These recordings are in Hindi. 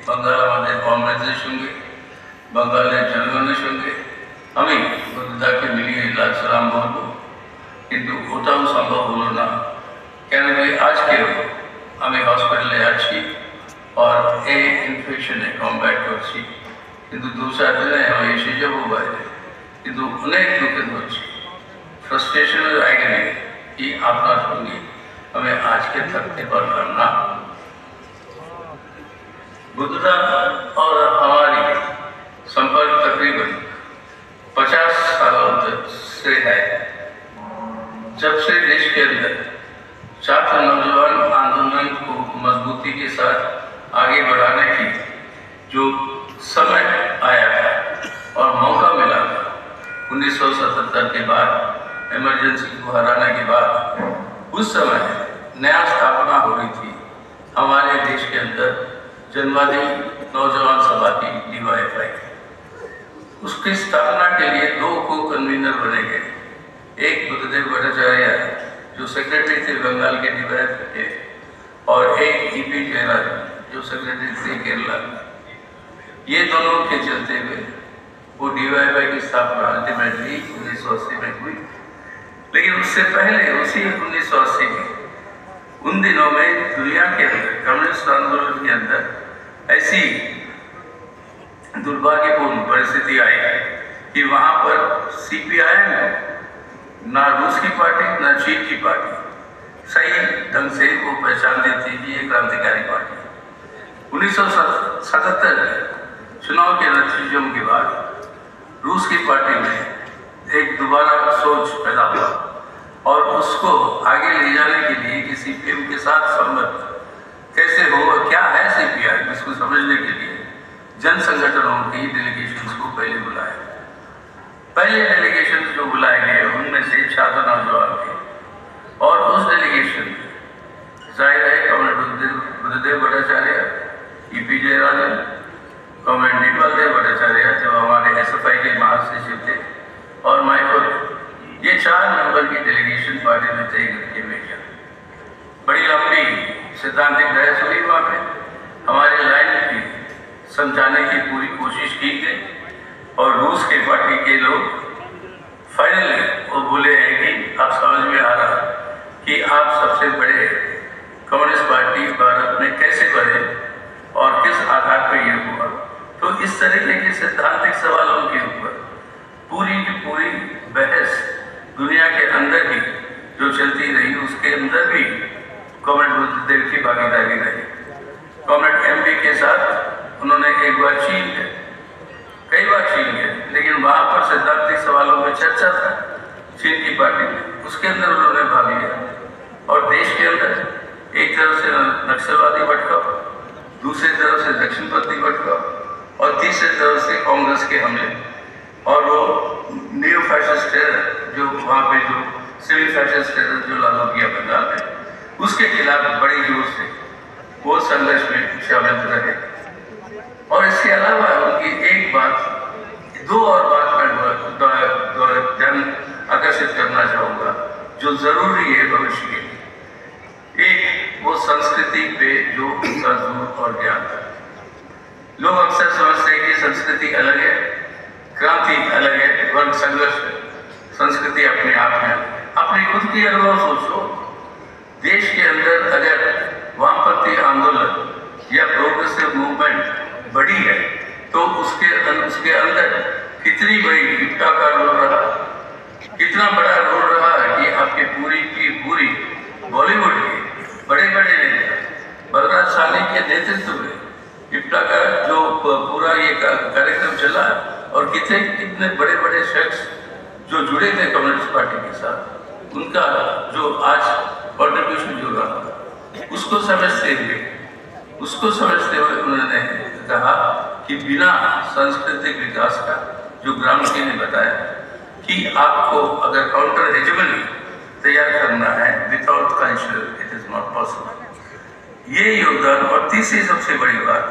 बंगाल कॉन्ग्रेस संगे बंगाल जनगण संगे हमें बुद्धदाके मिलिए लाल सलाम बोलबो किन्तु ओटाओ सम्भव हलो ना केन आज के हमें हॉस्पिटले आछि और ए इनफेक्शन कम्बैट करछि किन्तु 2-4 दिन हमें एसे जाबो बाइरे किन्तु अनेक दुखेर होच्छे फ्रास्ट्रेशन आएगेने कि आपनार संगे हमें आज के थकते पारलाम ना। बुद्धदा और हमारी संपर्क तकरीबन 50 सालों से है। जब से देश के अंदर छात्र नौजवान आंदोलन को मजबूती के साथ आगे बढ़ाने की जो समय आया था और मौका मिला था 1977 के बाद इमरजेंसी को हराने के बाद, उस समय नया स्थापना हो रही थी हमारे देश के अंदर जनवादी नौजवान सभा की DYFI। उसकी स्थापना के लिए 2 को कन्वीनर बने गए, एक बुद्धदेव भट्टाचार्य जो सेक्रेटरी थे बंगाल के DYFI के और एक EP जयराजन जो सेक्रेटरी थे केरला। ये दोनों के चलते हुए वो DYFI की स्थापना अल्टीमेटली 1980 में हुई। लेकिन उससे पहले उसी 1980 में उन दिनों में दुनिया के अंदर कम्युनिस्ट आंदोलन के अंदर ऐसी दुर्भाग्यपूर्ण परिस्थिति आई कि वहां पर CPIM ना रूस की पार्टी ना चीन की पार्टी सही ढंग से वो पहचान दी थी कि ये क्रांतिकारी पार्टी। 1977 में चुनाव के नतीजों के बाद रूस की पार्टी में एक दोबारा सोच पैदा हुआ और उसको आगे ले जाने के लिए कि CPM के साथ संबंध कैसे हो, क्या है CPIM, इसको समझने के लिए जन संगठनों की डेलीगेशंस को पहले बुलाया। पहले डेलीगेशन जो बुलाए गए उनमें से छात्र नौजवान थे और उस डेलीगेशन में जाहिर है comrade Buddhadeb Bhattacharya, EP Jayarajan, comrade नीलवालदेव भट्टाचार्य जो हमारे SFI के महासचिव थे और मैं खुद, ये 4 मेंबर की डेलीगेशन पार्टी में तय करके भेजा। बड़ी लंबी सिद्धांतिक बहस हुई वहाँ पे, हमारे लाइन की समझाने की पूरी कोशिश की गई और रूस के पार्टी के लोग फाइनली वो बोले हैं कि आप समझ में आ रहा कि आप सबसे बड़े कम्युनिस्ट पार्टी भारत में कैसे बने और किस आधार पर ये हुआ। तो इस तरीके के सिद्धांतिक सवालों के ऊपर पूरी की पूरी बहस दुनिया के अंदर ही जो चलती रही, उसके अंदर भी कॉमरेड बुद्धदेव की भागीदारी रही। कॉमरेड MB के साथ उन्होंने एक बार छीन गए, कई बार छीन गए, लेकिन वहाँ पर सिद्धांतिक सवालों में चर्चा था चीन की पार्टी में, उसके अंदर उन्होंने भाग लिया और देश के अंदर एक तरफ से नक्सलवादी भटकाव, दूसरी तरफ से दक्षिणपंथी भटकाव और तीसरी तरफ से कांग्रेस के हमले और वो न्यू फैशिस्ट टेरर जो वहाँ पे जो सिविल फैशिस्ट टेरर जो लागू किया बंगाल में, उसके खिलाफ बड़ी जोर से वो संघर्ष में शामिल रहे। और इसके अलावा उनकी एक बात, 2 और बात मैं ध्यान आकर्षित करना चाहूँगा जो जरूरी है भविष्य के लिए। एक, वो संस्कृति पे जो उनका जोर और ज्ञान था। लोग अक्सर समझते हैं कि संस्कृति अलग है, क्रांति अलग है, वर्ग संघर्ष है, संस्कृति अपने आप में अपनी खुद की अनुभव सोचो। देश के अंदर अगर वामपंथी आंदोलन या प्रोग्रेसिव मूवमेंट बड़ी है तो उसके अंदर कितनी बड़ी विपदा का रोल रहा, कितना बड़ा रोल रहा कि आपके पूरी की पूरी बॉलीवुड के बड़े बड़े नेता बलराज साहनी के नेतृत्व में विपदा का जो पूरा ये कार्यक्रम चला और कितने बड़े बड़े शख्स जो जुड़े थे कम्युनिस्ट पार्टी के साथ, उनका जो आज कॉन्ट्रीब्यूशन जो रहा उसको समझते हुए उन्होंने कहा कि बिना सांस्कृतिक विकास का, जो ग्रामजी ने बताया कि आपको अगर काउंटर हेजेमनी तैयार करना है without culture it is not possible. ये योगदान और तीसरी सबसे बड़ी बात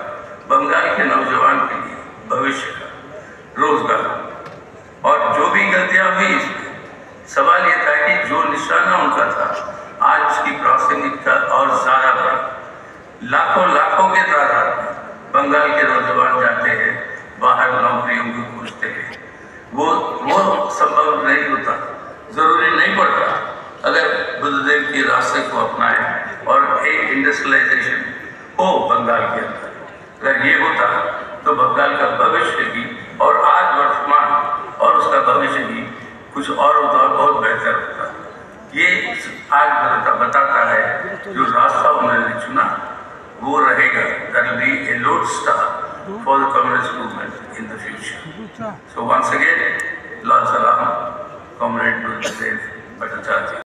बंगाल के नौजवान के लिए भविष्य का रोजगार और जो भी गलतियां हुई इसमें सवाल ये था कि जो निशाना उनका था आज उसकी प्रासंगिकता और ज्यादा बढ़ी। लाखों के तादाद में बंगाल इंडस्ट्रियलाइजेशन हो बंगाल के अंदर। अगर ये होता तो बंगाल का भविष्य भी और आज वर्तमान और उसका भविष्य भी कुछ और होता और बहुत बेहतर होता। ये आज बताता है जो रास्ता उन्होंने चुना वो रहेगा। That will be A lodestar for the communist movement in the future. So once again, Lal Salam, Comrade Gurdev Bhattacharya.